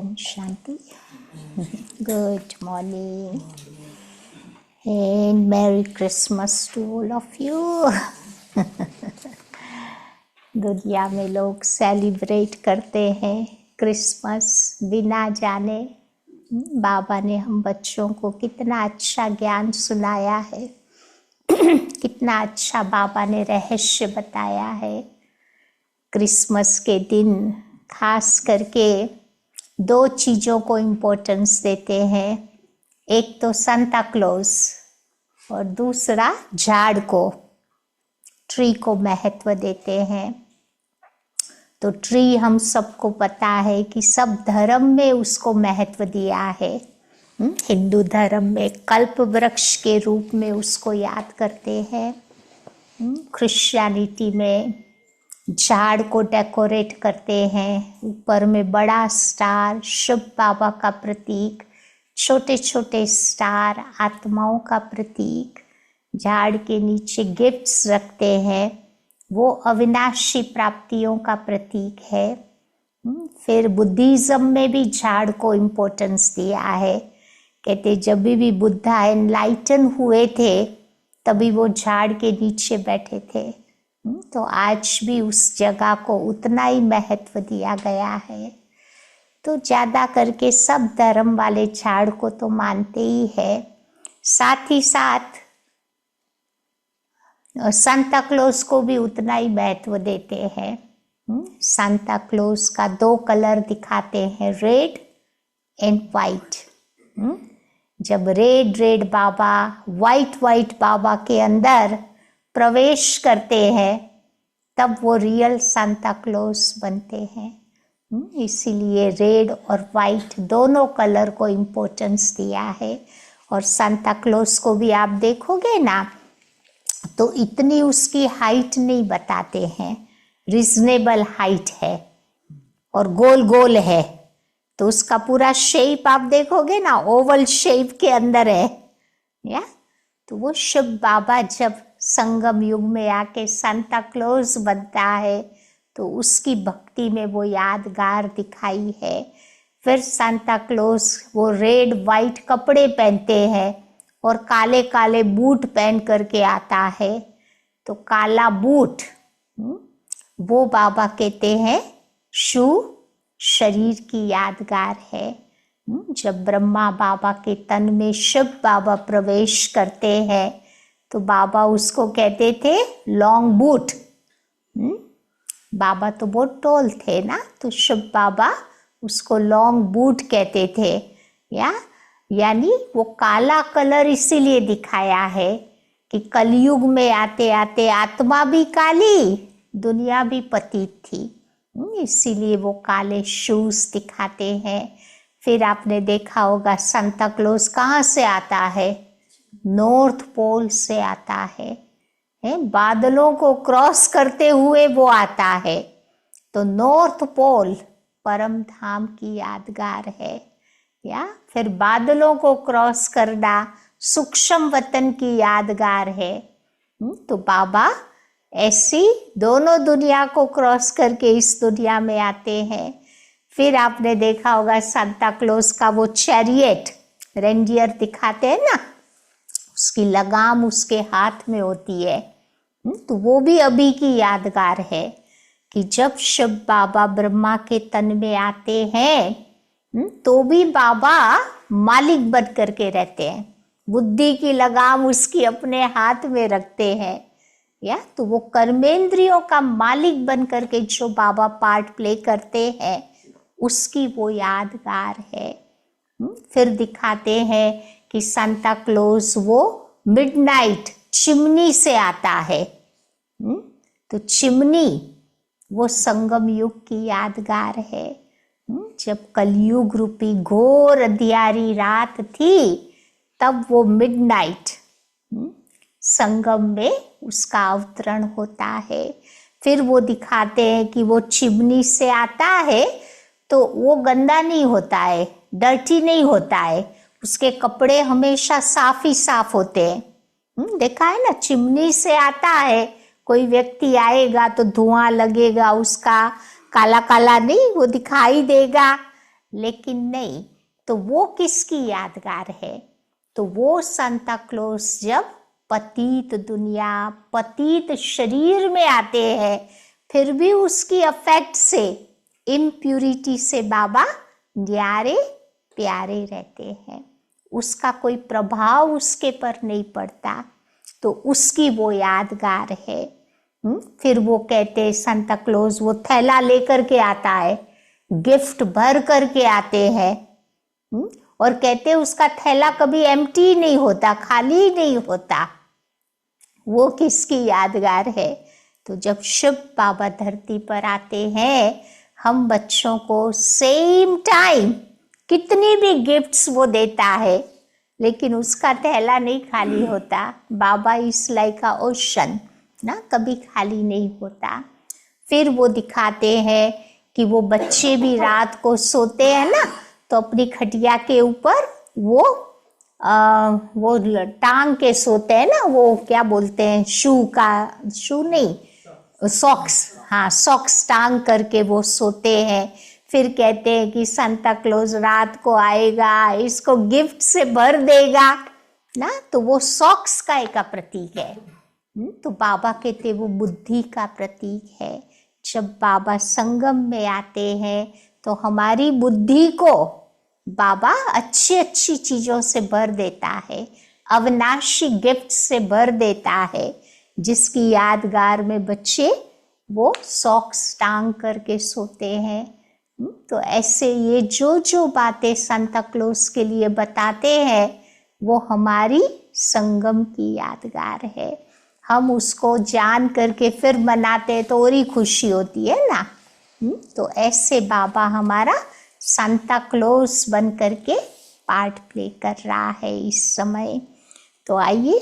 Om Shanti. Good morning and Merry Christmas to all of you. दुनिया में लोग सेलिब्रेट करते हैं क्रिसमस बिना जाने बाबा ने हम बच्चों को कितना अच्छा ज्ञान सुनाया है. कितना अच्छा बाबा ने रहस्य बताया है. क्रिसमस के दिन खास करके दो चीज़ों को इम्पोर्टेंस देते हैं. एक तो सांता क्लॉज और दूसरा झाड़ को, ट्री को महत्व देते हैं. तो ट्री हम सबको पता है कि सब धर्म में उसको महत्व दिया है. हिंदू धर्म में कल्प वृक्ष के रूप में उसको याद करते हैं. क्रिश्चियनिटी में झाड़ को डेकोरेट करते हैं. ऊपर में बड़ा स्टार शिव बाबा का प्रतीक, छोटे छोटे स्टार आत्माओं का प्रतीक. झाड़ के नीचे गिफ्ट्स रखते हैं, वो अविनाशी प्राप्तियों का प्रतीक है. फिर बुद्धिज्म में भी झाड़ को इम्पोर्टेंस दिया है. कहते जब भी बुद्धा एनलाइटन हुए थे तभी वो झाड़ के नीचे बैठे थे. तो आज भी उस जगह को उतना ही महत्व दिया गया है. तो ज़्यादा करके सब धर्म वाले झाड़ को तो मानते ही है. साथ ही साथ सांता क्लॉज को भी उतना ही महत्व देते हैं. सांता क्लॉज का दो कलर दिखाते हैं, रेड एंड वाइट. जब रेड बाबा वाइट बाबा के अंदर प्रवेश करते हैं तब वो रियल सांता क्लॉज बनते हैं. इसीलिए रेड और वाइट दोनों कलर को इम्पोर्टेंस दिया है. और सांता क्लॉज को भी आप देखोगे ना तो इतनी उसकी हाइट नहीं बताते हैं, रिजनेबल हाइट है और गोल गोल है. तो उसका पूरा शेप आप देखोगे ना ओवल शेप के अंदर है. या तो वो शिव बाबा जब संगम युग में आके सांता क्लॉज बनता है तो उसकी भक्ति में वो यादगार दिखाई है. फिर सांता क्लॉज वो रेड वाइट कपड़े पहनते हैं और काले काले बूट पहन करके आता है. तो काला बूट वो बाबा कहते हैं शू शरीर की यादगार है. जब ब्रह्मा बाबा के तन में शिव बाबा प्रवेश करते हैं तो बाबा उसको कहते थे लॉन्ग बूट. बाबा तो बहुत टॉल थे ना, तो शिव बाबा उसको लॉन्ग बूट कहते थे. यानी वो काला कलर इसीलिए दिखाया है कि कलयुग में आते आते आत्मा भी काली, दुनिया भी पतित थी. इसीलिए वो काले शूज दिखाते हैं. फिर आपने देखा होगा सांता क्लॉज कहाँ से आता है? नॉर्थ पोल से आता है. बादलों को क्रॉस करते हुए वो आता है. तो नॉर्थ पोल परम धाम की यादगार है. फिर बादलों को क्रॉस करना सूक्ष्म वतन की यादगार है. तो बाबा ऐसी दोनों दुनिया को क्रॉस करके इस दुनिया में आते हैं. फिर आपने देखा होगा सांता क्लॉज का वो चैरियट रेंडियर दिखाते हैं ना, उसकी लगाम उसके हाथ में होती है. तो वो भी अभी की यादगार है कि जब शिव बाबा ब्रह्मा के तन में आते हैं तो भी बाबा मालिक बन करके रहते हैं. बुद्धि की लगाम उसकी अपने हाथ में रखते हैं. तो वो कर्मेंद्रियों का मालिक बन करके जो बाबा पार्ट प्ले करते हैं उसकी वो यादगार है. फिर दिखाते हैं कि सांता क्लॉज वो मिडनाइट चिमनी से आता है. तो चिमनी वो संगम युग की यादगार है. जब कलयुग रूपी घोर अंधियारी रात थी तब वो मिडनाइट संगम में उसका अवतरण होता है. फिर वो दिखाते हैं कि वो चिमनी से आता है तो वो गंदा नहीं होता है, डर्टी नहीं होता है, उसके कपड़े हमेशा साफ ही साफ होते हैं. देखा है ना, चिमनी से आता है, कोई व्यक्ति आएगा तो धुआं लगेगा उसका, काला काला नहीं वो दिखाई देगा. लेकिन नहीं, तो वो किसकी यादगार है? तो वो सांता क्लॉज जब पतित दुनिया, पतित शरीर में आते हैं, फिर भी उसकी अफेक्ट से, इम्प्यूरिटी से बाबा न्यारे प्यारे रहते हैं, उसका कोई प्रभाव उसके पर नहीं पड़ता, तो उसकी वो यादगार है। फिर वो कहते हैं सांता क्लॉज वो थैला लेकर के आता है, गिफ्ट भर करके आते हैं, और कहते हैं उसका थैला कभी एम्प्टी नहीं होता, खाली नहीं होता। वो किसकी यादगार है? तो जब शिव बाबा धरती पर आते हैं, हम बच्चों को सेम टाइम कितनी भी गिफ्ट्स वो देता है, लेकिन उसका थैला नहीं खाली होता। बाबा इज लाइक अ ओशन ना, कभी खाली नहीं होता। फिर वो दिखाते हैं कि वो बच्चे भी रात को सोते हैं ना, तो अपनी खटिया के ऊपर वो टांग के सोते हैं ना, वो क्या बोलते हैं, शू नहीं, सॉक्स, हाँ सॉक्स टांग करके वो सोते हैं। फिर कहते हैं कि सांता क्लॉज रात को आएगा, इसको गिफ्ट से भर देगा ना, तो वो सॉक्स का एक प्रतीक है। तो बाबा कहते वो बुद्धि का प्रतीक है। जब बाबा संगम में आते हैं तो हमारी बुद्धि को बाबा अच्छी अच्छी चीजों से भर देता है, अविनाशी गिफ्ट से भर देता है, जिसकी यादगार में बच्चे वो सॉक्स टांग करके सोते हैं। तो ऐसे ये जो बातें सांता क्लॉज के लिए बताते हैं, वो हमारी संगम की यादगार है। हम उसको जान करके फिर मनाते हैं तो और ही खुशी होती है ना। तो ऐसे बाबा हमारा सांता क्लॉज बन करके पार्ट प्ले कर रहा है इस समय। तो आइए